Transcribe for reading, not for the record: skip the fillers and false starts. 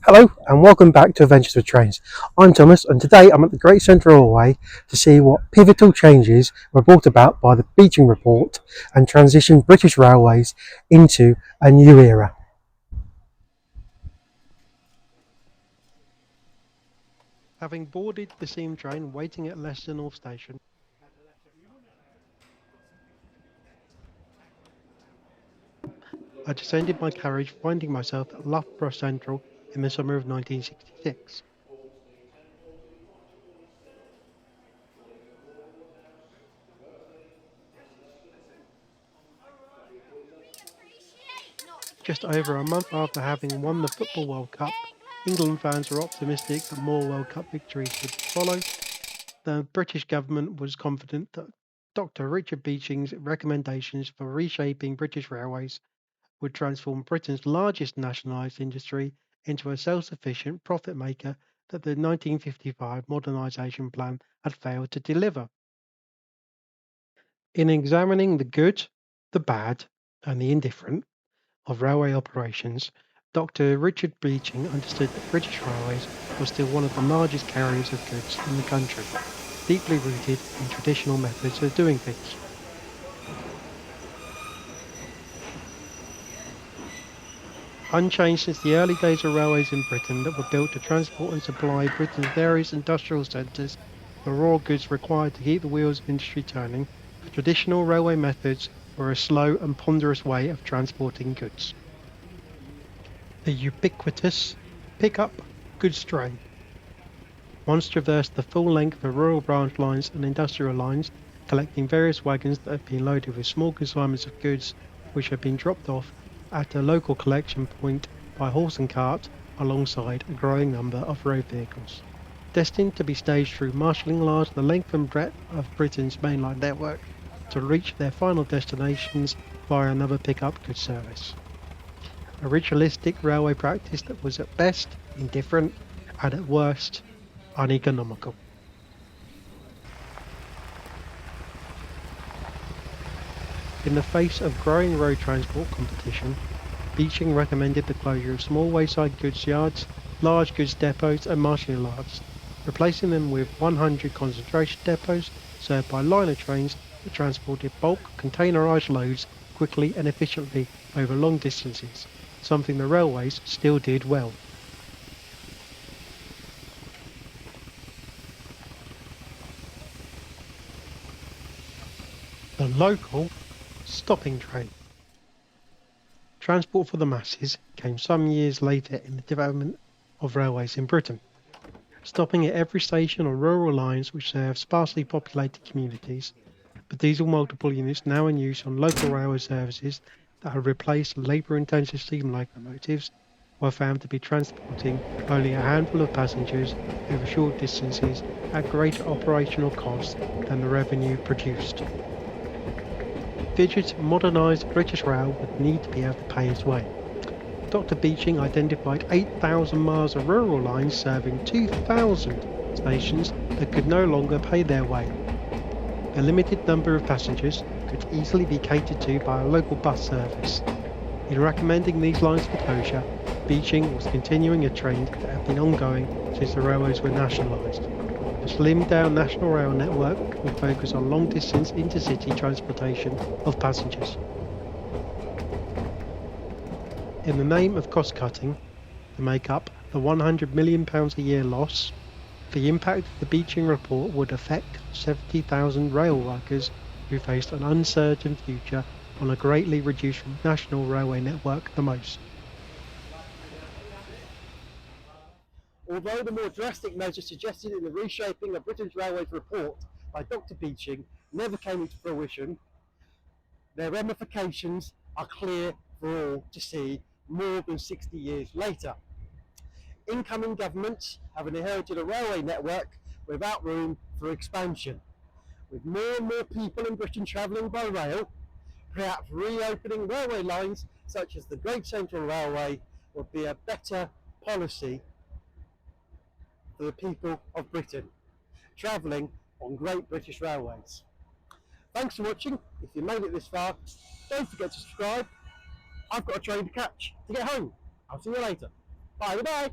Hello and welcome back to Adventures with Trains. I'm Thomas and today I'm at the Great Central Railway to see what pivotal changes were brought about by the Beeching Report and transitioned British Railways into a new era. Having boarded the steam train waiting at Leicester North Station, I descended my carriage finding myself at Loughborough Central in the summer of 1966. Just over a month after having won the Football World Cup, England fans were optimistic that more World Cup victories would follow. The British government was confident that Dr. Richard Beeching's recommendations for reshaping British railways would transform Britain's largest nationalised industry into a self-sufficient profit maker that the 1955 modernisation plan had failed to deliver. In examining the good, the bad, and the indifferent of railway operations, Dr. Richard Beeching understood that British Railways was still one of the largest carriers of goods in the country, deeply rooted in traditional methods of doing things. Unchanged since the early days of railways in Britain that were built to transport and supply Britain's various industrial centres, the raw goods required to keep the wheels of industry turning, the traditional railway methods were a slow and ponderous way of transporting goods. The ubiquitous pick-up goods train once traversed the full length of rural branch lines and industrial lines, collecting various wagons that had been loaded with small consignments of goods which had been dropped off at a local collection point by horse and cart alongside a growing number of road vehicles. Destined to be staged through marshalling large the length and breadth of Britain's mainline network to reach their final destinations via another pick-up goods service. A ritualistic railway practice that was at best indifferent and at worst uneconomical. In the face of growing road transport competition, Beeching recommended the closure of small wayside goods yards, large goods depots and marshalling yards, replacing them with 100 concentration depots served by liner trains that transported bulk containerised loads quickly and efficiently over long distances, something the railways still did well. The local stopping train. Transport for the masses came some years later in the development of railways in Britain, stopping at every station on rural lines which serve sparsely populated communities, but diesel multiple units now in use on local railway services that have replaced labour-intensive steam locomotives were found to be transporting only a handful of passengers over short distances at greater operational cost than the revenue produced. Fidget's modernised British Rail would need to be able to pay its way. Dr. Beeching identified 8,000 miles of rural lines serving 2,000 stations that could no longer pay their way. The limited number of passengers could easily be catered to by a local bus service. In recommending these lines for closure, Beeching was continuing a trend that had been ongoing since the railways were nationalised. A slimmed down national rail network would focus on long distance intercity transportation of passengers. In the name of cost cutting, to make up the £100 million a year loss, the impact of the Beeching Report would affect 70,000 rail workers who faced an uncertain future on a greatly reduced national railway network the most. Although the more drastic measures suggested in the Reshaping of Britain's Railways report by Dr. Beeching never came into fruition, their ramifications are clear for all to see more than 60 years later. Incoming governments have inherited a railway network without room for expansion. With more and more people in Britain travelling by rail, perhaps reopening railway lines such as the Great Central Railway would be a better policy for the people of Britain travelling on Great British Railways. Thanks for watching. If you made it this far, don't forget to subscribe. I've got a train to catch to get home. I'll see you later. Bye.